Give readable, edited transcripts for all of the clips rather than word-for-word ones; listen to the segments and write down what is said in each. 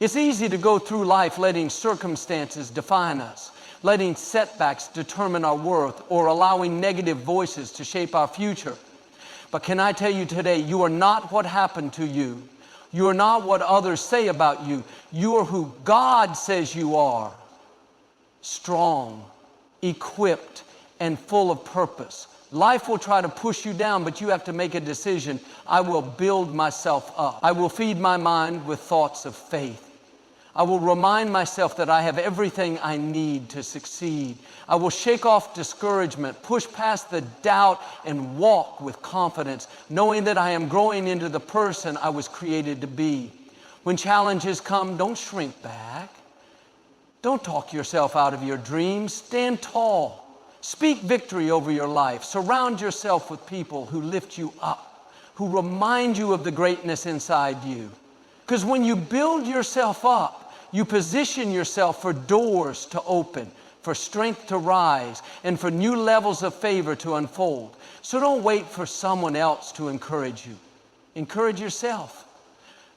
It's easy to go through life letting circumstances define us, letting setbacks determine our worth, or allowing negative voices to shape our future. But can I tell you today, you are not what happened to you. You are not what others say about you. You are who God says you are. Strong, equipped, and full of purpose. Life will try to push you down, but you have to make a decision. I will build myself up. I will feed my mind with thoughts of faith. I will remind myself that I have everything I need to succeed. I will shake off discouragement, push past the doubt, and walk with confidence, knowing that I am growing into the person I was created to be. When challenges come, don't shrink back. Don't talk yourself out of your dreams. Stand tall. Speak victory over your life. Surround yourself with people who lift you up, who remind you of the greatness inside you. Because when you build yourself up, you position yourself for doors to open, for strength to rise, and for new levels of favor to unfold. So don't wait for someone else to encourage you. Encourage yourself.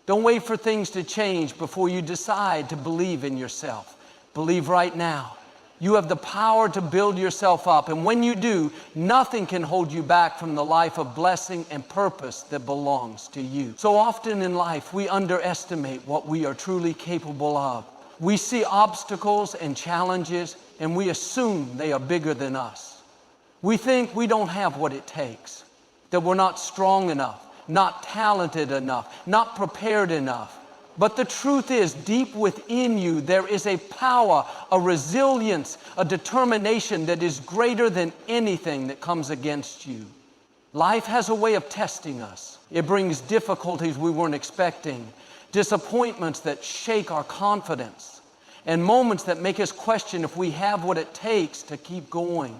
Don't wait for things to change before you decide to believe in yourself. Believe right now. You have the power to build yourself up, and when you do, nothing can hold you back from the life of blessing and purpose that belongs to you. So often in life, we underestimate what we are truly capable of. We see obstacles and challenges, and we assume they are bigger than us. We think we don't have what it takes, that we're not strong enough, not talented enough, not prepared enough. But the truth is, deep within you, there is a power, a resilience, a determination that is greater than anything that comes against you. Life has a way of testing us. It brings difficulties we weren't expecting, disappointments that shake our confidence, and moments that make us question if we have what it takes to keep going.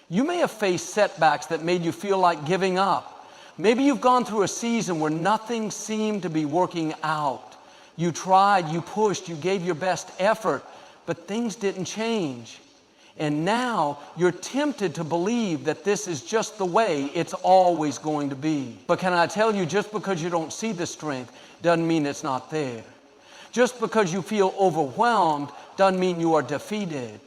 You may have faced setbacks that made you feel like giving up. Maybe you've gone through a season where nothing seemed to be working out. You tried, you pushed, you gave your best effort, but things didn't change. And now you're tempted to believe that this is just the way it's always going to be. But can I tell you, just because you don't see the strength doesn't mean it's not there. Just because you feel overwhelmed doesn't mean you are defeated.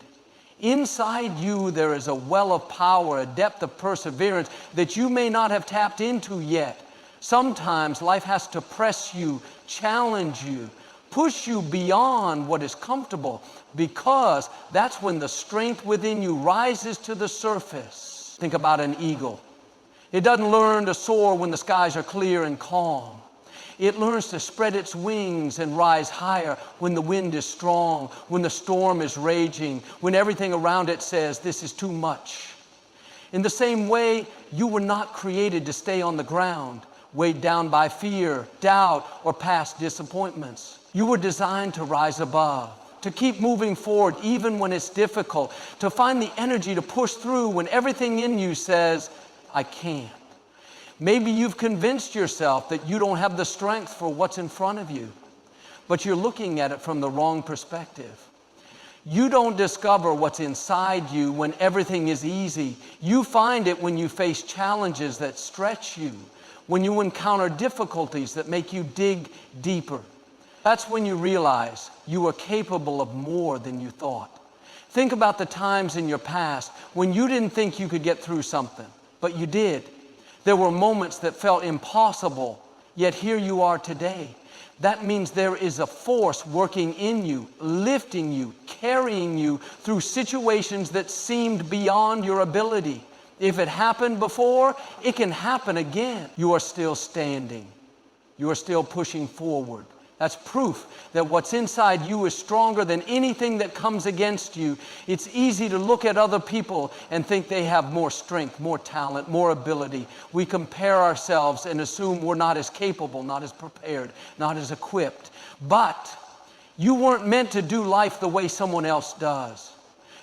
Inside you, there is a well of power, a depth of perseverance that you may not have tapped into yet. Sometimes life has to press you, challenge you, push you beyond what is comfortable, because that's when the strength within you rises to the surface. Think about an eagle. It doesn't learn to soar when the skies are clear and calm. It learns to spread its wings and rise higher when the wind is strong, when the storm is raging, when everything around it says, this is too much. In the same way, you were not created to stay on the ground, weighed down by fear, doubt, or past disappointments. You were designed to rise above, to keep moving forward even when it's difficult, to find the energy to push through when everything in you says, I can't. Maybe you've convinced yourself that you don't have the strength for what's in front of you, but you're looking at it from the wrong perspective. You don't discover what's inside you when everything is easy. You find it when you face challenges that stretch you, when you encounter difficulties that make you dig deeper. That's when you realize you are capable of more than you thought. Think about the times in your past when you didn't think you could get through something, but you did. There were moments that felt impossible, yet here you are today. That means there is a force working in you, lifting you, carrying you through situations that seemed beyond your ability. If it happened before, it can happen again. You are still standing. You are still pushing forward. That's proof that what's inside you is stronger than anything that comes against you. It's easy to look at other people and think they have more strength, more talent, more ability. We compare ourselves and assume we're not as capable, not as prepared, not as equipped. But you weren't meant to do life the way someone else does.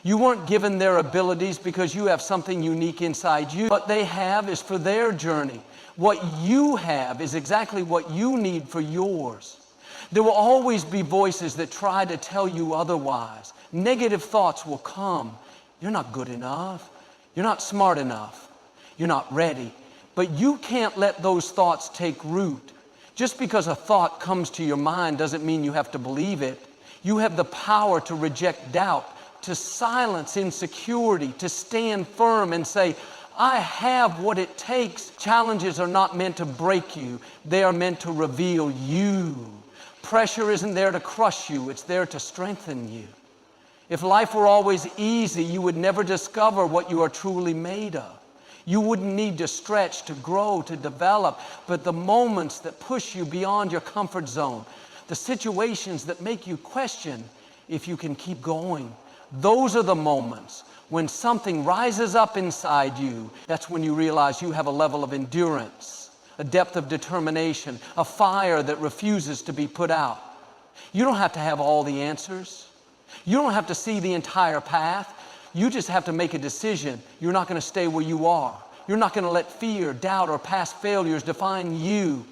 You weren't given their abilities because you have something unique inside you. What they have is for their journey. What you have is exactly what you need for yours. There will always be voices that try to tell you otherwise. Negative thoughts will come. You're not good enough. You're not smart enough. You're not ready. But you can't let those thoughts take root. Just because a thought comes to your mind doesn't mean you have to believe it. You have the power to reject doubt, to silence insecurity, to stand firm and say, I have what it takes. Challenges are not meant to break you. They are meant to reveal you. Pressure isn't there to crush you. It's there to strengthen you. If life were always easy, you would never discover what you are truly made of. You wouldn't need to stretch, to grow, to develop. But the moments that push you beyond your comfort zone, the situations that make you question if you can keep going, those are the moments when something rises up inside you. That's when you realize you have a level of endurance, a depth of determination, a fire that refuses to be put out. You don't have to have all the answers. You don't have to see the entire path. You just have to make a decision. You're not going to stay where you are. You're not going to let fear, doubt, or past failures define you.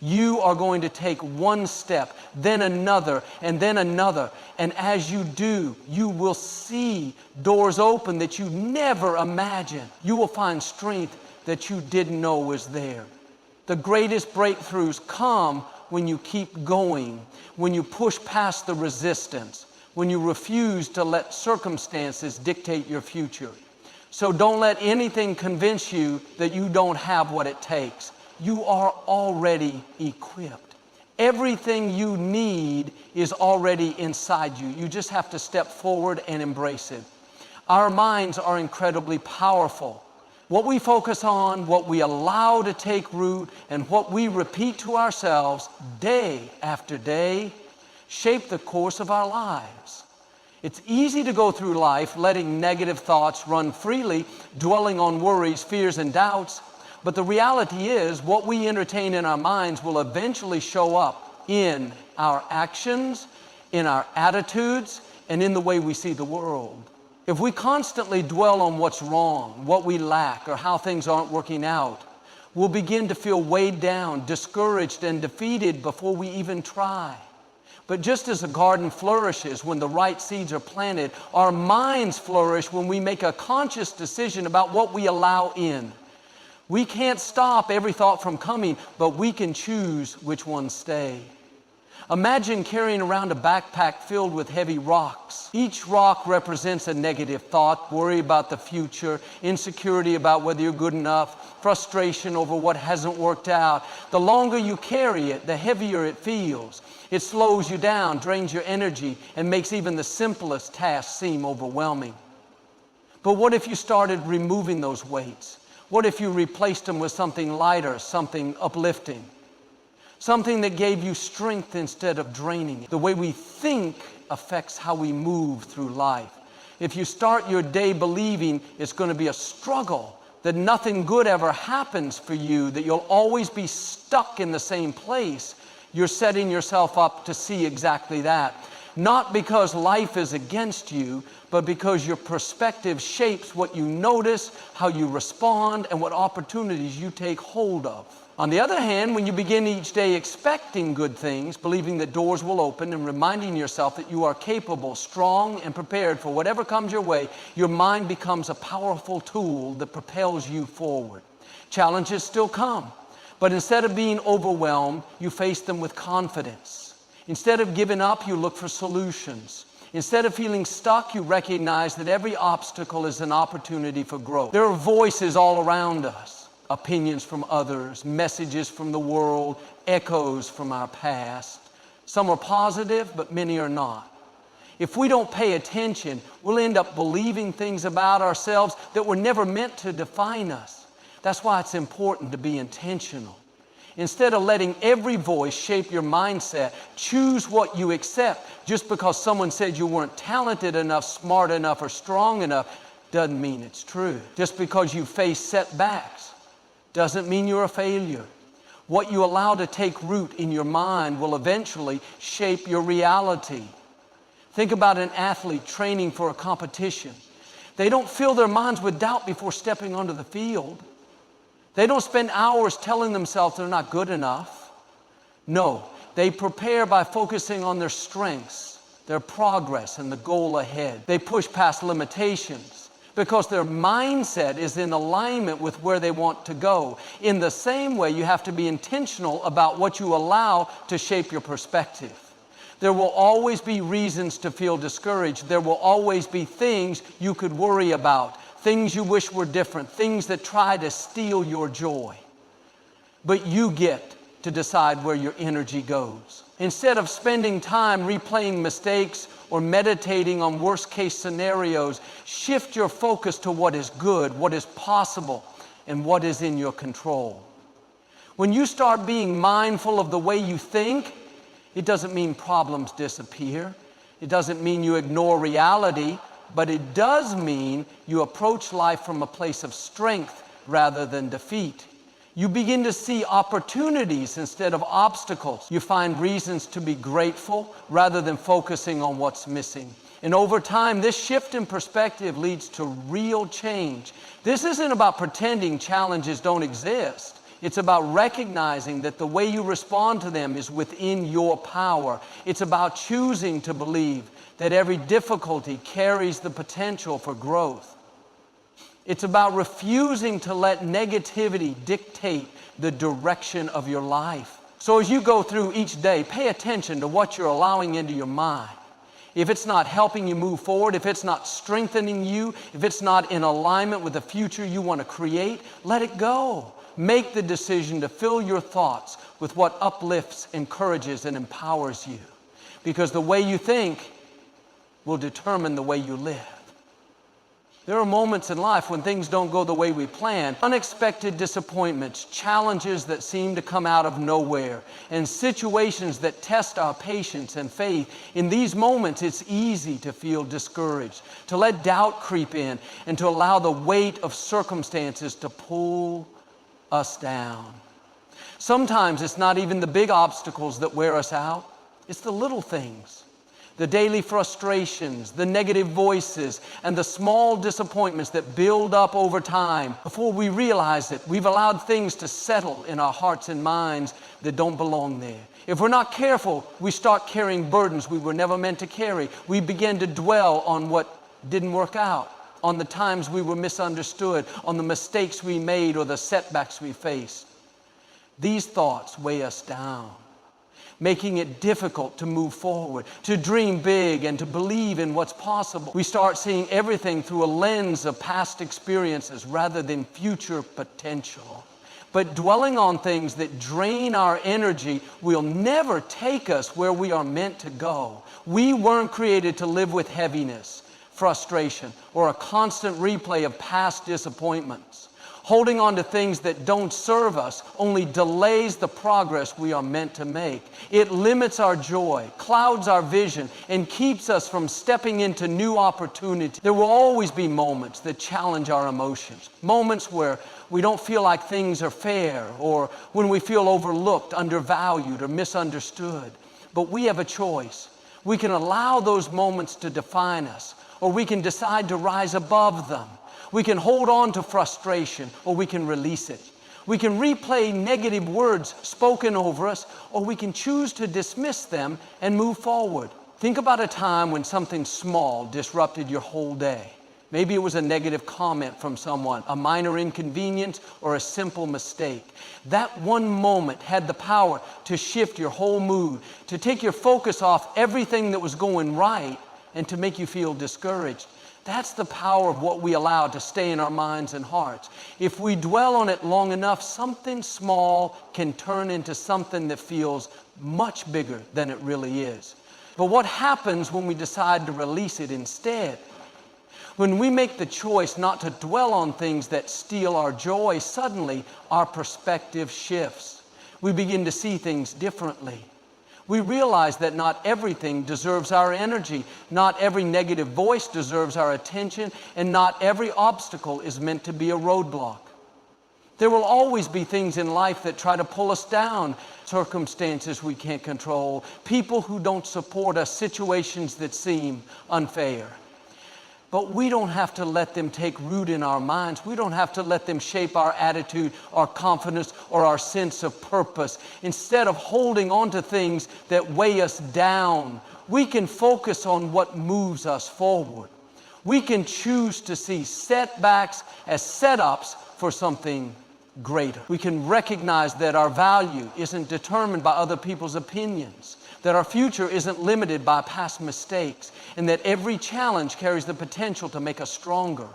You are going to take one step, then another, and then another. And as you do, you will see doors open that you never imagined. You will find strength that you didn't know was there. The greatest breakthroughs come when you keep going, when you push past the resistance, when you refuse to let circumstances dictate your future. So don't let anything convince you that you don't have what it takes. You are already equipped. Everything you need is already inside you. You just have to step forward and embrace it. Our minds are incredibly powerful. What we focus on, what we allow to take root, and what we repeat to ourselves day after day shape the course of our lives. It's easy to go through life letting negative thoughts run freely, dwelling on worries, fears, and doubts. But the reality is, what we entertain in our minds will eventually show up in our actions, in our attitudes, and in the way we see the world. If we constantly dwell on what's wrong, what we lack, or how things aren't working out, we'll begin to feel weighed down, discouraged, and defeated before we even try. But just as a garden flourishes when the right seeds are planted, our minds flourish when we make a conscious decision about what we allow in. We can't stop every thought from coming, but we can choose which ones stay. Imagine carrying around a backpack filled with heavy rocks. Each rock represents a negative thought, worry about the future, insecurity about whether you're good enough, frustration over what hasn't worked out. The longer you carry it, the heavier it feels. It slows you down, drains your energy, and makes even the simplest tasks seem overwhelming. But what if you started removing those weights? What if you replaced them with something lighter, something uplifting? Something that gave you strength instead of draining it. The way we think affects how we move through life. If you start your day believing it's going to be a struggle, that nothing good ever happens for you, that you'll always be stuck in the same place, you're setting yourself up to see exactly that. Not because life is against you, but because your perspective shapes what you notice, how you respond, and what opportunities you take hold of. On the other hand, when you begin each day expecting good things, believing that doors will open, and reminding yourself that you are capable, strong, and prepared for whatever comes your way, your mind becomes a powerful tool that propels you forward. Challenges still come, but instead of being overwhelmed, you face them with confidence. Instead of giving up, you look for solutions. Instead of feeling stuck, you recognize that every obstacle is an opportunity for growth. There are voices all around us, opinions from others, messages from the world, echoes from our past. Some are positive, but many are not. If we don't pay attention, we'll end up believing things about ourselves that were never meant to define us. That's why it's important to be intentional. Instead of letting every voice shape your mindset, choose what you accept. Just because someone said you weren't talented enough, smart enough, or strong enough doesn't mean it's true. Just because you face setbacks doesn't mean you're a failure. What you allow to take root in your mind will eventually shape your reality. Think about an athlete training for a competition. They don't fill their minds with doubt before stepping onto the field. They don't spend hours telling themselves they're not good enough. No, they prepare by focusing on their strengths, their progress, and the goal ahead. They push past limitations because their mindset is in alignment with where they want to go. In the same way, you have to be intentional about what you allow to shape your perspective. There will always be reasons to feel discouraged. There will always be things you could worry about, things you wish were different, things that try to steal your joy. But you get to decide where your energy goes. Instead of spending time replaying mistakes or meditating on worst-case scenarios, shift your focus to what is good, what is possible, and what is in your control. When you start being mindful of the way you think, it doesn't mean problems disappear. It doesn't mean you ignore reality, but it does mean you approach life from a place of strength rather than defeat. You begin to see opportunities instead of obstacles. You find reasons to be grateful rather than focusing on what's missing. And over time, this shift in perspective leads to real change. This isn't about pretending challenges don't exist. It's about recognizing that the way you respond to them is within your power. It's about choosing to believe that every difficulty carries the potential for growth. It's about refusing to let negativity dictate the direction of your life. So as you go through each day, pay attention to what you're allowing into your mind. If it's not helping you move forward, if it's not strengthening you, if it's not in alignment with the future you want to create, let it go. Make the decision to fill your thoughts with what uplifts, encourages, and empowers you. Because the way you think will determine the way you live. There are moments in life when things don't go the way we plan. Unexpected disappointments, challenges that seem to come out of nowhere, and situations that test our patience and faith. In these moments, it's easy to feel discouraged, to let doubt creep in, and to allow the weight of circumstances to pull us down. Sometimes it's not even the big obstacles that wear us out. It's the little things. The daily frustrations, the negative voices, and the small disappointments that build up over time. Before we realize it, we've allowed things to settle in our hearts and minds that don't belong there. If we're not careful, we start carrying burdens we were never meant to carry. We begin to dwell on what didn't work out, on the times we were misunderstood, on the mistakes we made or the setbacks we faced. These thoughts weigh us down, making it difficult to move forward, to dream big, and to believe in what's possible. We start seeing everything through a lens of past experiences rather than future potential. But dwelling on things that drain our energy will never take us where we are meant to go. We weren't created to live with heaviness, frustration, or a constant replay of past disappointments. Holding on to things that don't serve us only delays the progress we are meant to make. It limits our joy, clouds our vision, and keeps us from stepping into new opportunities. There will always be moments that challenge our emotions, moments where we don't feel like things are fair, or when we feel overlooked, undervalued, or misunderstood. But we have a choice. We can allow those moments to define us, or we can decide to rise above them. We can hold on to frustration, or we can release it. We can replay negative words spoken over us, or we can choose to dismiss them and move forward. Think about a time when something small disrupted your whole day. Maybe it was a negative comment from someone, a minor inconvenience, or a simple mistake. That one moment had the power to shift your whole mood, to take your focus off everything that was going right, and to make you feel discouraged. That's the power of what we allow to stay in our minds and hearts. If we dwell on it long enough, something small can turn into something that feels much bigger than it really is. But what happens when we decide to release it instead? When we make the choice not to dwell on things that steal our joy, suddenly our perspective shifts. We begin to see things differently. We realize that not everything deserves our energy, not every negative voice deserves our attention, and not every obstacle is meant to be a roadblock. There will always be things in life that try to pull us down, circumstances we can't control, people who don't support us, situations that seem unfair. But we don't have to let them take root in our minds. We don't have to let them shape our attitude, our confidence, or our sense of purpose. Instead of holding on to things that weigh us down, we can focus on what moves us forward. We can choose to see setbacks as setups for something greater. We can recognize that our value isn't determined by other people's opinions, that our future isn't limited by past mistakes, and that every challenge carries the potential to make us stronger.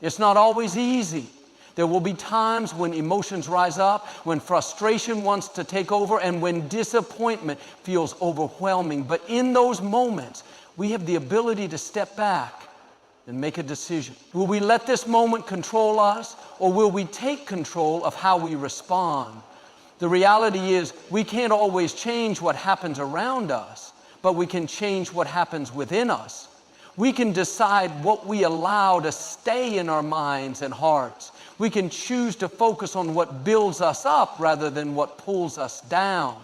It's not always easy. There will be times when emotions rise up, when frustration wants to take over, and when disappointment feels overwhelming. But in those moments, we have the ability to step back and make a decision. Will we let this moment control us, or will we take control of how we respond? The reality is, we can't always change what happens around us, but we can change what happens within us. We can decide what we allow to stay in our minds and hearts. We can choose to focus on what builds us up rather than what pulls us down.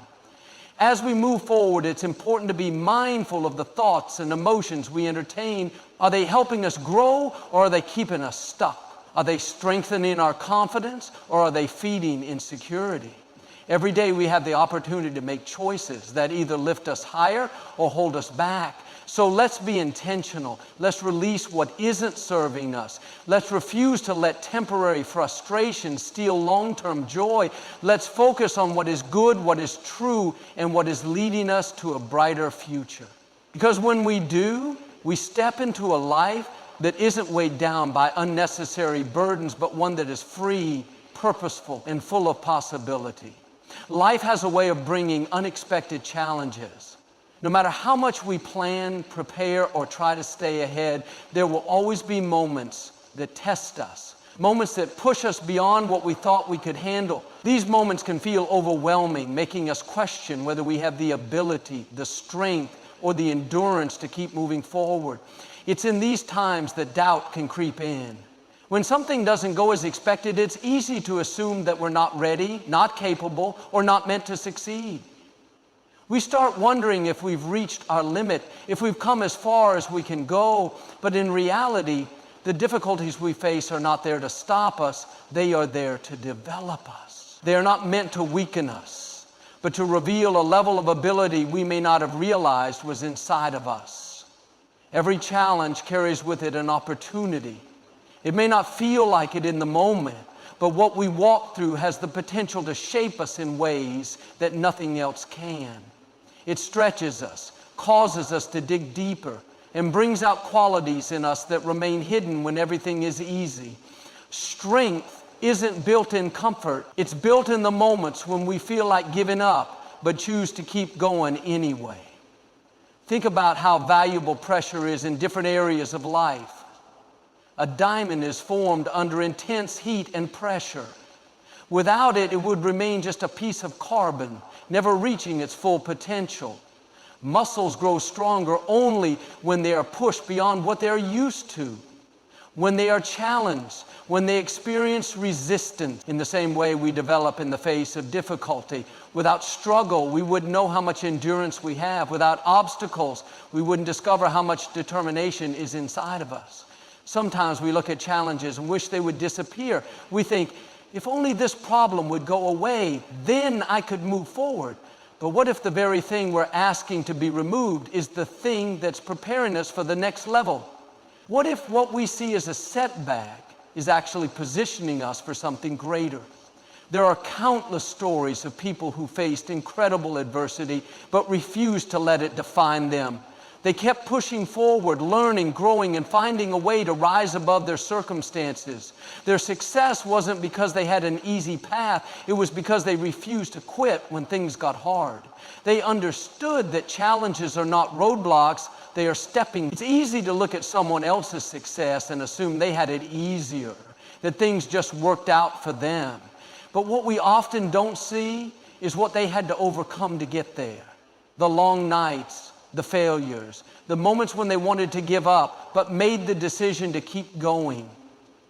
As we move forward, it's important to be mindful of the thoughts and emotions we entertain. Are they helping us grow, or are they keeping us stuck? Are they strengthening our confidence, or are they feeding insecurity? Every day we have the opportunity to make choices that either lift us higher or hold us back. So let's be intentional. Let's release what isn't serving us. Let's refuse to let temporary frustration steal long-term joy. Let's focus on what is good, what is true, and what is leading us to a brighter future. Because when we do, we step into a life that isn't weighed down by unnecessary burdens, but one that is free, purposeful, and full of possibility. Life has a way of bringing unexpected challenges. No matter how much we plan, prepare, or try to stay ahead, there will always be moments that test us, moments that push us beyond what we thought we could handle. These moments can feel overwhelming, making us question whether we have the ability, the strength, or the endurance to keep moving forward. It's in these times that doubt can creep in. When something doesn't go as expected, it's easy to assume that we're not ready, not capable, or not meant to succeed. We start wondering if we've reached our limit, if we've come as far as we can go. But in reality, the difficulties we face are not there to stop us. They are there to develop us. They are not meant to weaken us, but to reveal a level of ability we may not have realized was inside of us. Every challenge carries with it an opportunity. It may not feel like it in the moment, but what we walk through has the potential to shape us in ways that nothing else can. It stretches us, causes us to dig deeper, and brings out qualities in us that remain hidden when everything is easy. Strength isn't built in comfort. It's built in the moments when we feel like giving up, but choose to keep going anyway. Think about how valuable pressure is in different areas of life. A diamond is formed under intense heat and pressure. Without it, it would remain just a piece of carbon, never reaching its full potential. Muscles grow stronger only when they are pushed beyond what they are used to, when they are challenged, when they experience resistance. In the same way we develop in the face of difficulty. Without struggle, we wouldn't know how much endurance we have. Without obstacles, we wouldn't discover how much determination is inside of us. Sometimes we look at challenges and wish they would disappear. We think, if only this problem would go away, then I could move forward. But what if the very thing we're asking to be removed is the thing that's preparing us for the next level? What if what we see as a setback is actually positioning us for something greater? There are countless stories of people who faced incredible adversity but refused to let it define them. They kept pushing forward, learning, growing, and finding a way to rise above their circumstances. Their success wasn't because they had an easy path. It was because they refused to quit when things got hard. They understood that challenges are not roadblocks, they are stepping. It's easy to look at someone else's success and assume they had it easier, that things just worked out for them. But what we often don't see is what they had to overcome to get there. The long nights, the failures, the moments when they wanted to give up, but made the decision to keep going.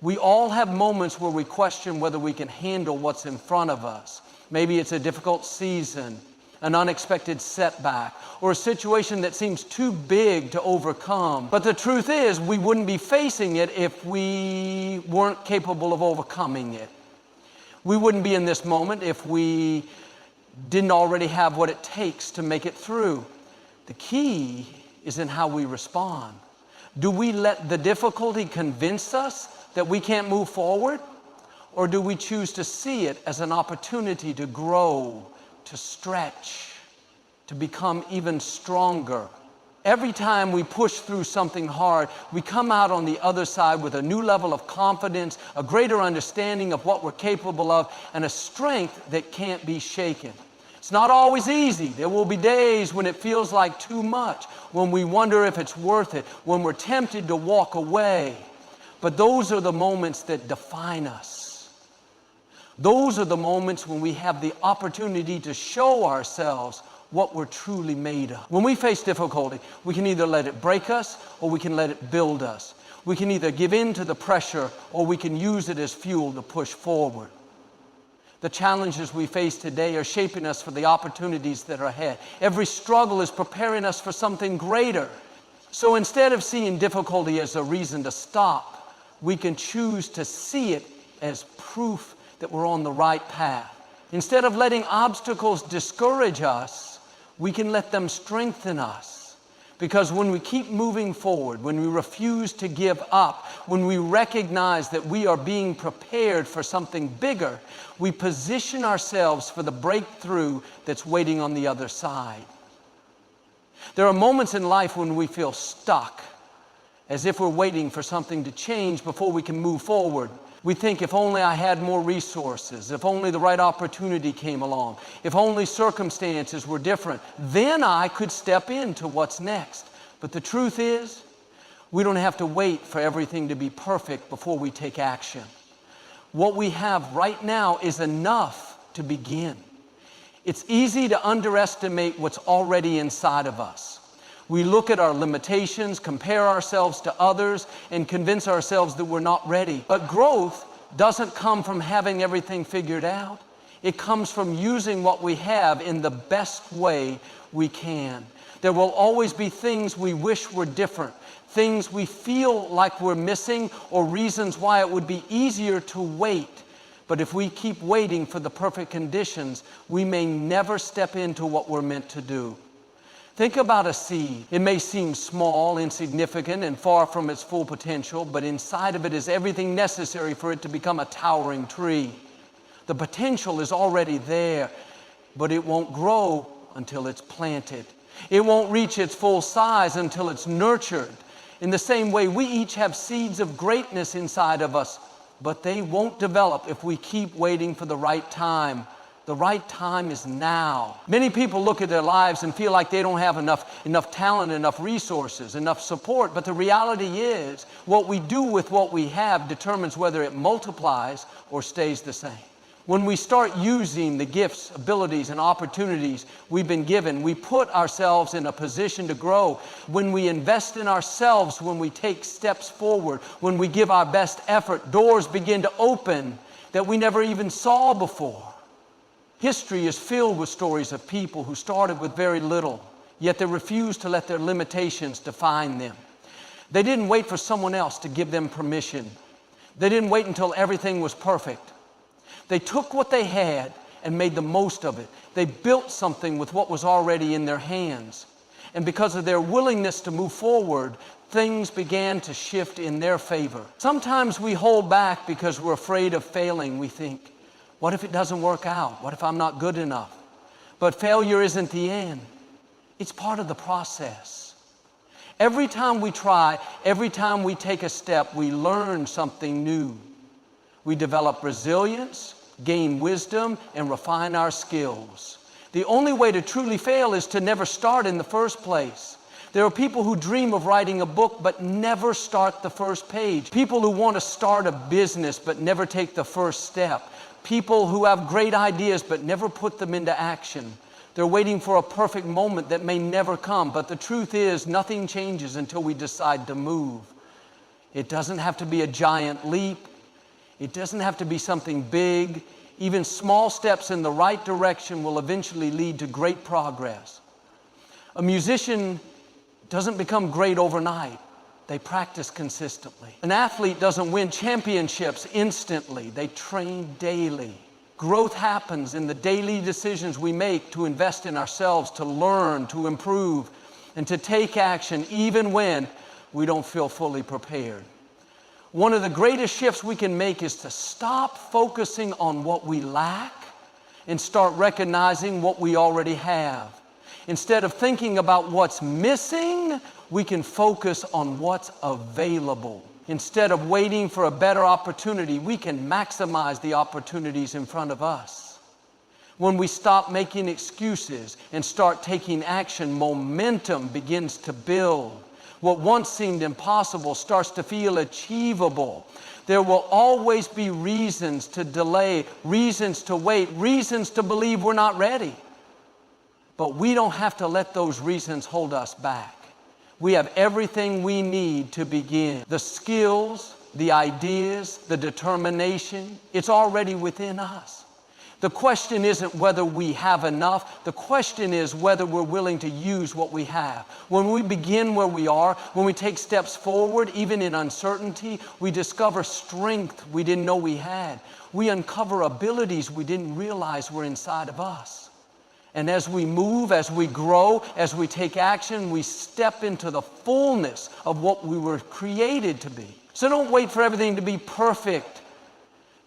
We all have moments where we question whether we can handle what's in front of us. Maybe it's a difficult season, an unexpected setback, or a situation that seems too big to overcome. But the truth is, we wouldn't be facing it if we weren't capable of overcoming it. We wouldn't be in this moment if we didn't already have what it takes to make it through. The key is in how we respond. Do we let the difficulty convince us that we can't move forward? Or do we choose to see it as an opportunity to grow, to stretch, to become even stronger? Every time we push through something hard, we come out on the other side with a new level of confidence, a greater understanding of what we're capable of, and a strength that can't be shaken. It's not always easy. There will be days when it feels like too much, when we wonder if it's worth it, when we're tempted to walk away. But those are the moments that define us. Those are the moments when we have the opportunity to show ourselves what we're truly made of. When we face difficulty, we can either let it break us or we can let it build us. We can either give in to the pressure or we can use it as fuel to push forward. The challenges we face today are shaping us for the opportunities that are ahead. Every struggle is preparing us for something greater. So instead of seeing difficulty as a reason to stop, we can choose to see it as proof that we're on the right path. Instead of letting obstacles discourage us, we can let them strengthen us. Because when we keep moving forward, when we refuse to give up, when we recognize that we are being prepared for something bigger, we position ourselves for the breakthrough that's waiting on the other side. There are moments in life when we feel stuck, as if we're waiting for something to change before we can move forward. We think, if only I had more resources, if only the right opportunity came along, if only circumstances were different, then I could step into what's next. But the truth is, we don't have to wait for everything to be perfect before we take action. What we have right now is enough to begin. It's easy to underestimate what's already inside of us. We look at our limitations, compare ourselves to others, and convince ourselves that we're not ready. But growth doesn't come from having everything figured out. It comes from using what we have in the best way we can. There will always be things we wish were different, things we feel like we're missing, or reasons why it would be easier to wait. But if we keep waiting for the perfect conditions, we may never step into what we're meant to do. Think about a seed. It may seem small, insignificant, and far from its full potential, but inside of it is everything necessary for it to become a towering tree. The potential is already there, but it won't grow until it's planted. It won't reach its full size until it's nurtured. In the same way, we each have seeds of greatness inside of us, but they won't develop if we keep waiting for the right time. The right time is now. Many people look at their lives and feel like they don't have enough talent, enough resources, enough support. But the reality is, what we do with what we have determines whether it multiplies or stays the same. When we start using the gifts, abilities, and opportunities we've been given, we put ourselves in a position to grow. When we invest in ourselves, when we take steps forward, when we give our best effort, doors begin to open that we never even saw before. History is filled with stories of people who started with very little, yet they refused to let their limitations define them. They didn't wait for someone else to give them permission. They didn't wait until everything was perfect. They took what they had and made the most of it. They built something with what was already in their hands. And because of their willingness to move forward, things began to shift in their favor. Sometimes we hold back because we're afraid of failing. We think, what if it doesn't work out? What if I'm not good enough? But failure isn't the end. It's part of the process. Every time we try, every time we take a step, we learn something new. We develop resilience, gain wisdom, and refine our skills. The only way to truly fail is to never start in the first place. There are people who dream of writing a book but never start the first page. People who want to start a business but never take the first step. People who have great ideas but never put them into action. They're waiting for a perfect moment that may never come. But the truth is, nothing changes until we decide to move. It doesn't have to be a giant leap. It doesn't have to be something big. Even small steps in the right direction will eventually lead to great progress. A musician doesn't become great overnight. They practice consistently. An athlete doesn't win championships instantly. They train daily. Growth happens in the daily decisions we make to invest in ourselves, to learn, to improve, and to take action even when we don't feel fully prepared. One of the greatest shifts we can make is to stop focusing on what we lack and start recognizing what we already have. Instead of thinking about what's missing, we can focus on what's available. Instead of waiting for a better opportunity, we can maximize the opportunities in front of us. When we stop making excuses and start taking action, momentum begins to build. What once seemed impossible starts to feel achievable. There will always be reasons to delay, reasons to wait, reasons to believe we're not ready. But we don't have to let those reasons hold us back. We have everything we need to begin. The skills, the ideas, the determination, it's already within us. The question isn't whether we have enough. The question is whether we're willing to use what we have. When we begin where we are, when we take steps forward, even in uncertainty, we discover strength we didn't know we had. We uncover abilities we didn't realize were inside of us. And as we move, as we grow, as we take action, we step into the fullness of what we were created to be. So don't wait for everything to be perfect.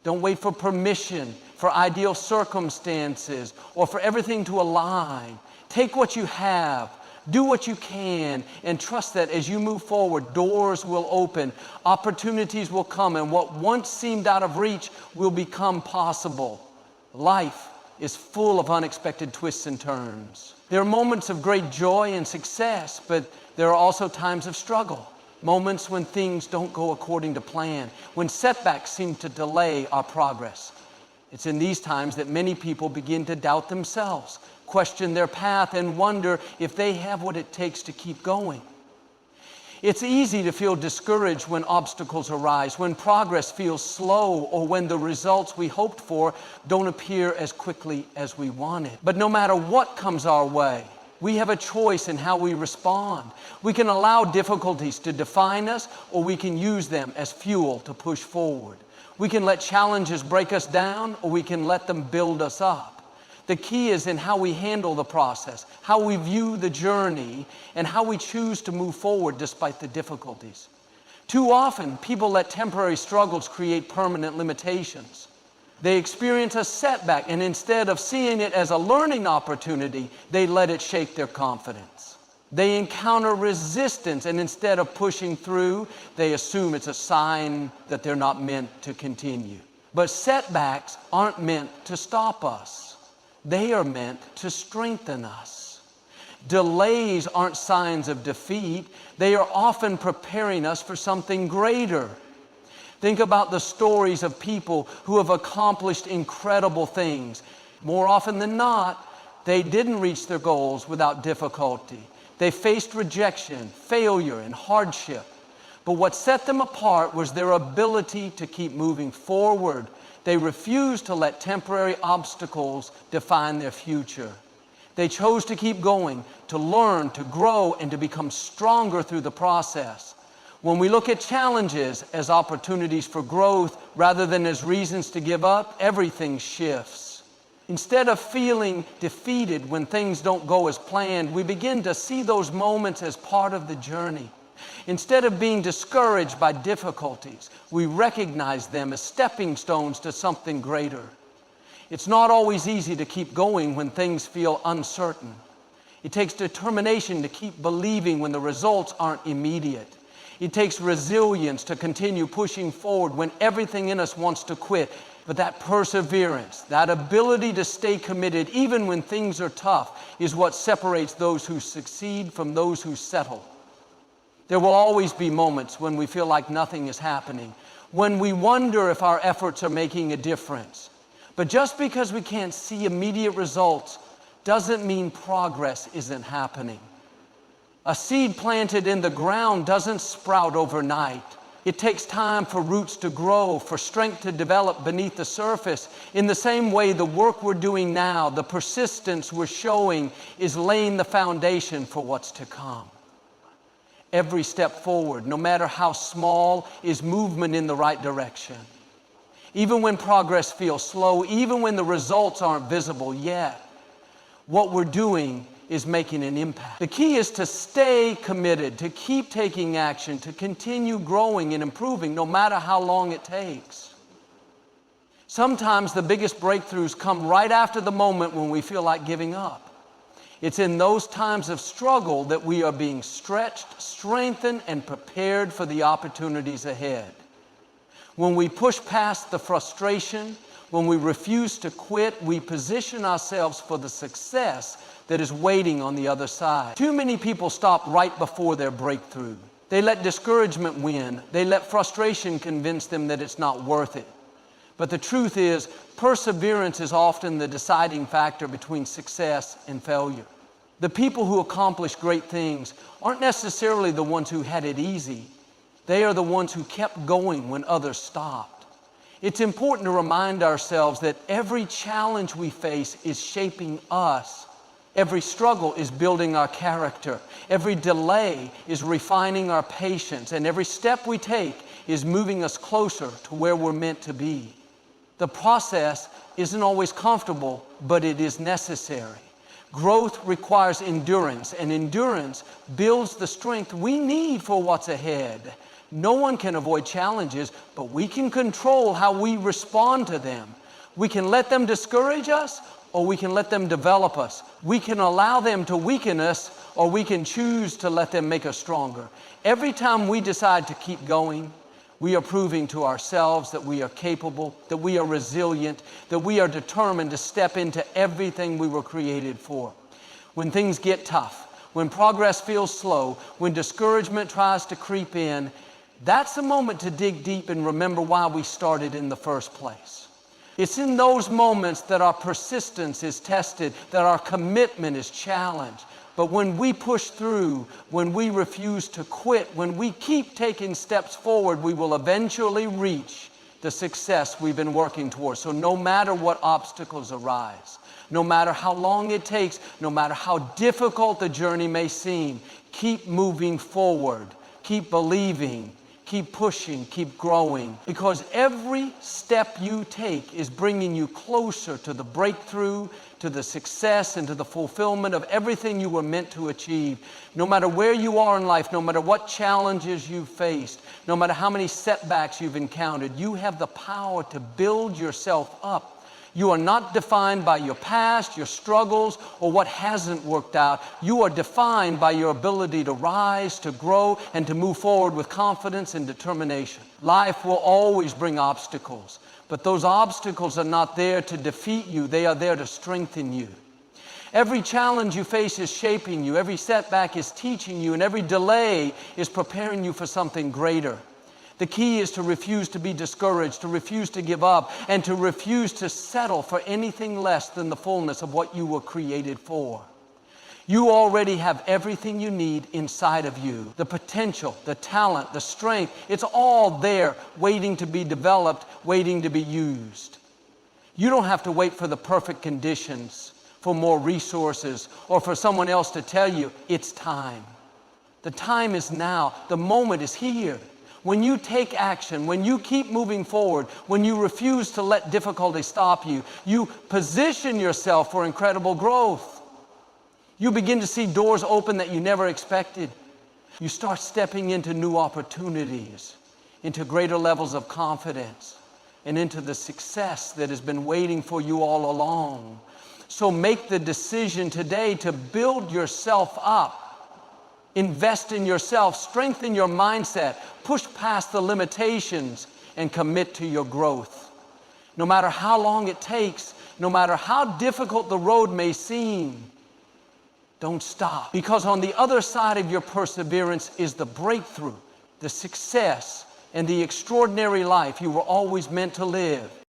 Don't wait for permission, for ideal circumstances, or for everything to align. Take what you have, do what you can, and trust that as you move forward, doors will open, opportunities will come, and what once seemed out of reach will become possible. Life is full of unexpected twists and turns. There are moments of great joy and success, but there are also times of struggle. Moments when things don't go according to plan, when setbacks seem to delay our progress. It's in these times that many people begin to doubt themselves, question their path, and wonder if they have what it takes to keep going. It's easy to feel discouraged when obstacles arise, when progress feels slow, or when the results we hoped for don't appear as quickly as we wanted. But no matter what comes our way, we have a choice in how we respond. We can allow difficulties to define us, or we can use them as fuel to push forward. We can let challenges break us down, or we can let them build us up. The key is in how we handle the process, how we view the journey, and how we choose to move forward despite the difficulties. Too often, people let temporary struggles create permanent limitations. They experience a setback, and instead of seeing it as a learning opportunity, they let it shake their confidence. They encounter resistance, and instead of pushing through, they assume it's a sign that they're not meant to continue. But setbacks aren't meant to stop us. They are meant to strengthen us. Delays aren't signs of defeat. They are often preparing us for something greater. Think about the stories of people who have accomplished incredible things. More often than not, they didn't reach their goals without difficulty. They faced rejection, failure, and hardship. But what set them apart was their ability to keep moving forward. They refused to let temporary obstacles define their future. They chose to keep going, to learn, to grow, and to become stronger through the process. When we look at challenges as opportunities for growth rather than as reasons to give up, everything shifts. Instead of feeling defeated when things don't go as planned, we begin to see those moments as part of the journey. Instead of being discouraged by difficulties, we recognize them as stepping stones to something greater. It's not always easy to keep going when things feel uncertain. It takes determination to keep believing when the results aren't immediate. It takes resilience to continue pushing forward when everything in us wants to quit. But that perseverance, that ability to stay committed even when things are tough, is what separates those who succeed from those who settle. There will always be moments when we feel like nothing is happening, when we wonder if our efforts are making a difference. But just because we can't see immediate results doesn't mean progress isn't happening. A seed planted in the ground doesn't sprout overnight. It takes time for roots to grow, for strength to develop beneath the surface. In the same way, the work we're doing now, the persistence we're showing, is laying the foundation for what's to come. Every step forward, no matter how small, is movement in the right direction. Even when progress feels slow, even when the results aren't visible yet, what we're doing is making an impact. The key is to stay committed, to keep taking action, to continue growing and improving no matter how long it takes. Sometimes the biggest breakthroughs come right after the moment when we feel like giving up. It's in those times of struggle that we are being stretched, strengthened, and prepared for the opportunities ahead. When we push past the frustration, when we refuse to quit, we position ourselves for the success that is waiting on the other side. Too many people stop right before their breakthrough. They let discouragement win. They let frustration convince them that it's not worth it. But the truth is, perseverance is often the deciding factor between success and failure. The people who accomplish great things aren't necessarily the ones who had it easy. They are the ones who kept going when others stopped. It's important to remind ourselves that every challenge we face is shaping us. Every struggle is building our character. Every delay is refining our patience. And every step we take is moving us closer to where we're meant to be. The process isn't always comfortable, but it is necessary. Growth requires endurance, and endurance builds the strength we need for what's ahead. No one can avoid challenges, but we can control how we respond to them. We can let them discourage us, or we can let them develop us. We can allow them to weaken us, or we can choose to let them make us stronger. Every time we decide to keep going, we are proving to ourselves that we are capable, that we are resilient, that we are determined to step into everything we were created for. When things get tough, when progress feels slow, when discouragement tries to creep in, that's the moment to dig deep and remember why we started in the first place. It's in those moments that our persistence is tested, that our commitment is challenged. But when we push through, when we refuse to quit, when we keep taking steps forward, we will eventually reach the success we've been working towards. So no matter what obstacles arise, no matter how long it takes, no matter how difficult the journey may seem, keep moving forward, keep believing, keep pushing, keep growing. Because every step you take is bringing you closer to the breakthrough, to the success, and to the fulfillment of everything you were meant to achieve. No matter where you are in life, no matter what challenges you've faced, no matter how many setbacks you've encountered, you have the power to build yourself up. You are not defined by your past, your struggles, or what hasn't worked out. You are defined by your ability to rise, to grow, and to move forward with confidence and determination. Life will always bring obstacles, but those obstacles are not there to defeat you. They are there to strengthen you. Every challenge you face is shaping you. Every setback is teaching you, and every delay is preparing you for something greater. The key is to refuse to be discouraged, to refuse to give up, and to refuse to settle for anything less than the fullness of what you were created for. You already have everything you need inside of you. The potential, the talent, the strength, it's all there waiting to be developed, waiting to be used. You don't have to wait for the perfect conditions, for more resources, or for someone else to tell you it's time. The time is now. The moment is here. When you take action, when you keep moving forward, when you refuse to let difficulty stop you, you position yourself for incredible growth. You begin to see doors open that you never expected. You start stepping into new opportunities, into greater levels of confidence, and into the success that has been waiting for you all along. So make the decision today to build yourself up. Invest in yourself, strengthen your mindset, push past the limitations, and commit to your growth. No matter how long it takes, no matter how difficult the road may seem, don't stop. Because on the other side of your perseverance is the breakthrough, the success, and the extraordinary life you were always meant to live.